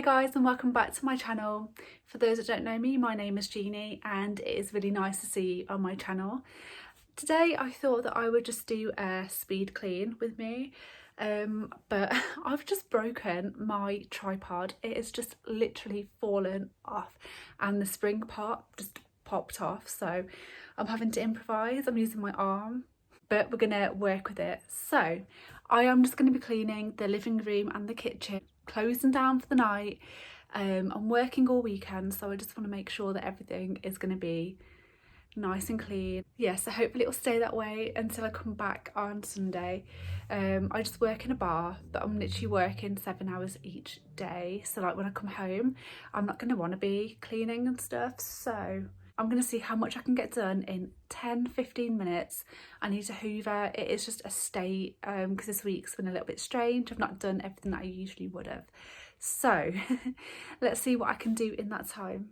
guys, and welcome back to my channel. For those that don't know me, my name is Jeannie and it is really nice to see you on my channel. Today I thought that I would just do a speed clean with me, but I've just broken my tripod. It has just literally fallen off and the spring part just popped off, so I'm having to improvise. I'm using my arm, but we're gonna work with it. So I am just going to be cleaning the living room and the kitchen, closing down for the night. I'm working all weekend, so I just want to make sure that everything is going to be nice and clean. Yeah, so hopefully it'll stay that way until I come back on Sunday. I just work in a bar, but I'm literally working 7 hours each day, so like when I come home I'm not going to want to be cleaning and stuff, so I'm going to see how much I can get done in 10-15 minutes. I need to hoover. It is just a state because this week's been a little bit strange. I've not done everything that I usually would have. So let's see what I can do in that time.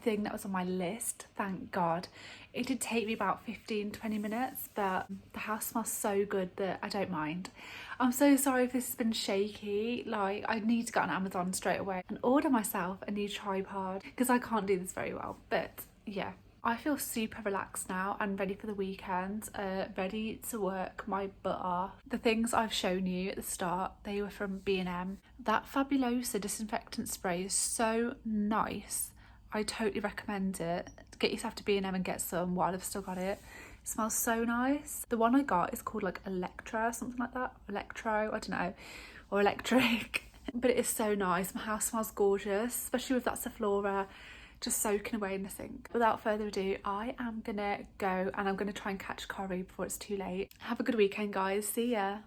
thing that was on my list, thank God. It did take me about 15-20 minutes, but the house smells so good that I don't mind. I'm so sorry if this has been shaky. Like, I need to go on Amazon straight away and order myself a new tripod because I can't do this very well. But yeah, I feel super relaxed now and ready for the weekend, ready to work my butt off. The things I've shown you at the start, they were from B&M. That Fabulosa disinfectant spray is so nice. I totally recommend it. Get yourself to B&M and get some while I've still got it. It smells so nice. The one I got is called like Electra, something like that. Electro, I don't know, or electric. But it is so nice. My house smells gorgeous, especially with that Sephora just soaking away in the sink. Without further ado, I am gonna go and I'm gonna try and catch Corrie before it's too late. Have a good weekend, guys. See ya.